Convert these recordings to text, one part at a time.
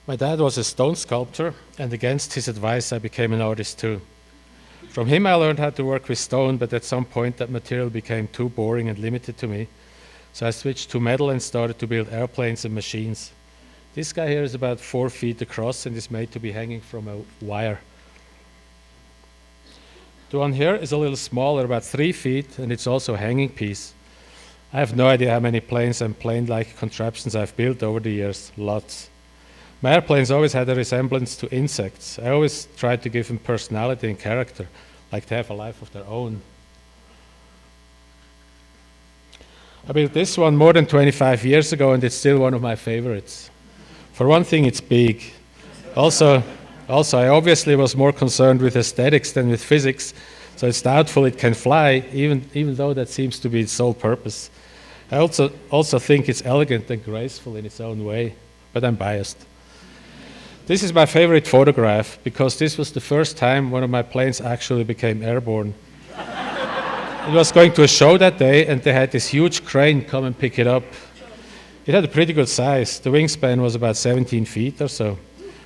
My dad was a stone sculptor, and against his advice, I became an artist too. From him, I learned how to work with stone, but at some point, that material became too boring and limited to me. So I switched to metal and started to build airplanes and machines. This guy here is about 4 feet across and is made to be hanging from a wire. The one here is a little smaller, about 3 feet, and it's also a hanging piece. I have no idea how many planes and plane-like contraptions I've built over the years, lots. My airplanes always had a resemblance to insects. I always tried to give them personality and character, like they have a life of their own. I built this one more than 25 years ago, and it's still one of my favorites. For one thing, it's big. Also, I obviously was more concerned with aesthetics than with physics, so it's doubtful it can fly, even though that seems to be its sole purpose. I also think it's elegant and graceful in its own way, but I'm biased. This is my favorite photograph because this was the first time one of my planes actually became airborne. It was going to a show that day, and they had this huge crane come and pick it up. It had a pretty good size. The wingspan was about 17 feet or so.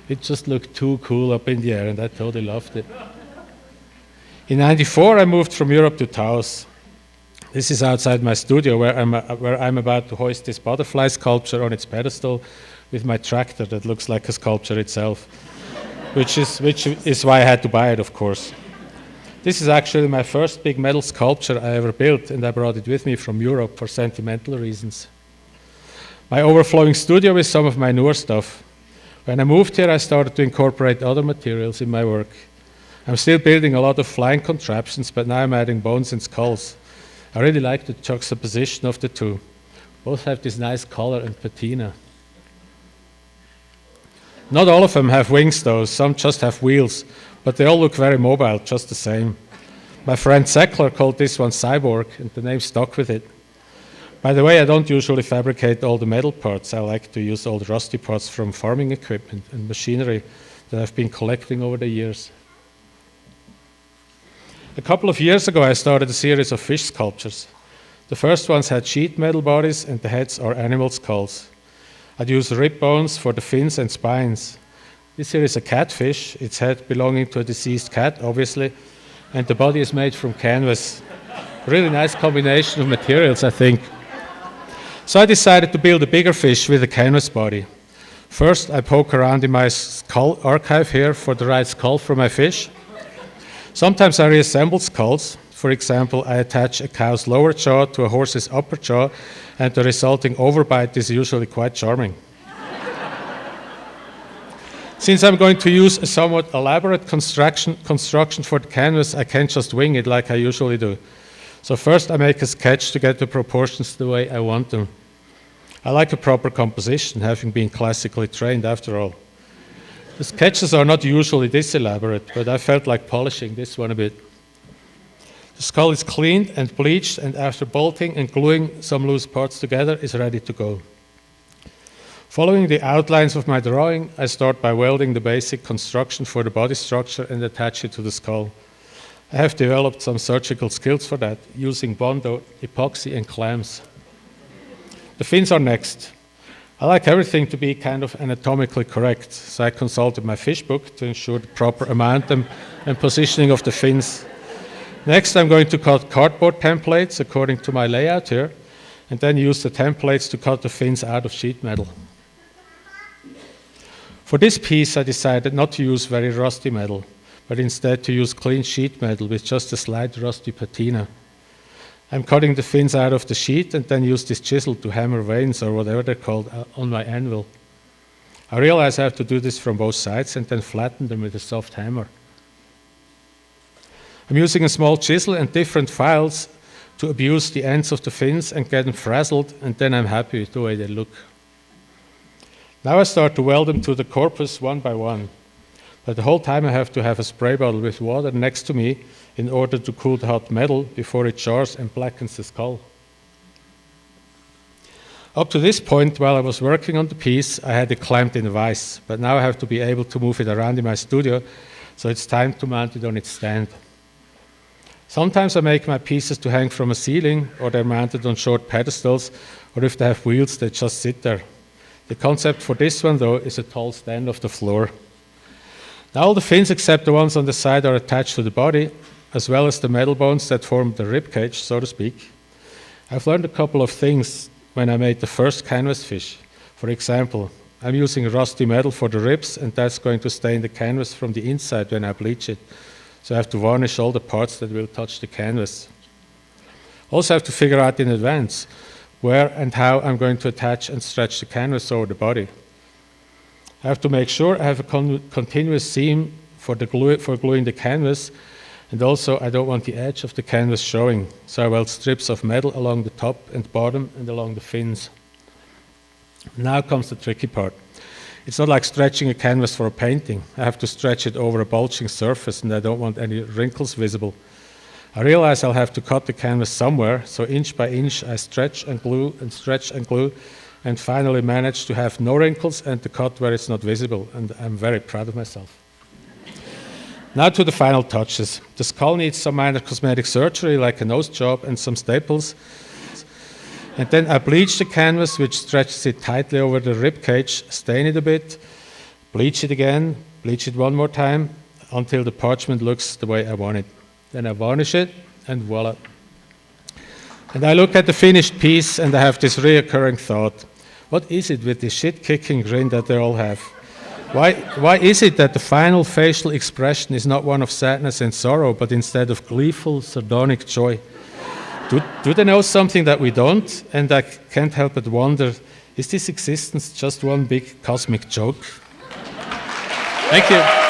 It just looked too cool up in the air, and I totally loved it. In '94, I moved from Europe to Taos. This is outside my studio where I'm about to hoist this butterfly sculpture on its pedestal with my tractor that looks like a sculpture itself, which is why I had to buy it, of course. This is actually my first big metal sculpture I ever built, and I brought it with me from Europe for sentimental reasons. My overflowing studio is some of my newer stuff. When I moved here, I started to incorporate other materials in my work. I'm still building a lot of flying contraptions, but now I'm adding bones and skulls. I really like the juxtaposition of the two. Both have this nice color and patina. Not all of them have wings though, some just have wheels, but they all look very mobile, just the same. My friend Zeckler called this one Cyborg, and the name stuck with it. By the way, I don't usually fabricate all the metal parts. I like to use all the rusty parts from farming equipment and machinery that I've been collecting over the years. A couple of years ago, I started a series of fish sculptures. The first ones had sheet metal bodies, and the heads are animal skulls. I'd use rib bones for the fins and spines. This here is a catfish, its head belonging to a deceased cat, obviously, and the body is made from canvas. Really nice combination of materials, I think. So I decided to build a bigger fish with a canvas body. First, I poke around in my skull archive here for the right skull for my fish. Sometimes I reassemble skulls. For example, I attach a cow's lower jaw to a horse's upper jaw, and the resulting overbite is usually quite charming. Since I'm going to use a somewhat elaborate construction for the canvas, I can't just wing it like I usually do. So first I make a sketch to get the proportions the way I want them. I like a proper composition, having been classically trained after all. The sketches are not usually this elaborate, but I felt like polishing this one a bit. The skull is cleaned and bleached, and after bolting and gluing some loose parts together, is ready to go. Following the outlines of my drawing, I start by welding the basic construction for the body structure and attach it to the skull. I have developed some surgical skills for that, using Bondo, epoxy, and clamps. The fins are next. I like everything to be kind of anatomically correct, so I consulted my fish book to ensure the proper amount and positioning of the fins. Next, I'm going to cut cardboard templates according to my layout here, and then use the templates to cut the fins out of sheet metal. For this piece, I decided not to use very rusty metal, but instead to use clean sheet metal with just a slight rusty patina. I'm cutting the fins out of the sheet and then use this chisel to hammer veins, or whatever they're called, on my anvil. I realize I have to do this from both sides and then flatten them with a soft hammer. I'm using a small chisel and different files to abuse the ends of the fins and get them frazzled, and then I'm happy with the way they look. Now I start to weld them to the corpus one by one. But the whole time I have to have a spray bottle with water next to me in order to cool the hot metal before it jars and blackens the skull. Up to this point, while I was working on the piece, I had it clamped in a vise, but now I have to be able to move it around in my studio, so it's time to mount it on its stand. Sometimes I make my pieces to hang from a ceiling, or they're mounted on short pedestals, or if they have wheels, they just sit there. The concept for this one, though, is a tall stand of the floor. Now all the fins except the ones on the side are attached to the body, as well as the metal bones that form the rib cage, so to speak. I've learned a couple of things when I made the first canvas fish. For example, I'm using rusty metal for the ribs, and that's going to stain the canvas from the inside when I bleach it. So I have to varnish all the parts that will touch the canvas. Also, I have to figure out in advance where and how I'm going to attach and stretch the canvas over the body. I have to make sure I have a continuous seam for gluing the canvas, and also I don't want the edge of the canvas showing, so I weld strips of metal along the top and bottom and along the fins. Now comes the tricky part. It's not like stretching a canvas for a painting. I have to stretch it over a bulging surface, and I don't want any wrinkles visible. I realize I'll have to cut the canvas somewhere, so inch by inch I stretch and glue and stretch and glue, and finally manage to have no wrinkles and the cut where it's not visible, and I'm very proud of myself. Now to the final touches. The skull needs some minor cosmetic surgery, like a nose job and some staples. And then I bleach the canvas, which stretches it tightly over the rib cage, stain it a bit, bleach it again, bleach it one more time, until the parchment looks the way I want it. Then I varnish it, and voila. And I look at the finished piece, and I have this reoccurring thought. What is it with this shit-kicking grin that they all have? Why is it that the final facial expression is not one of sadness and sorrow, but instead of gleeful, sardonic joy? Do they know something that we don't? And I can't help but wonder, is this existence just one big cosmic joke? Thank you.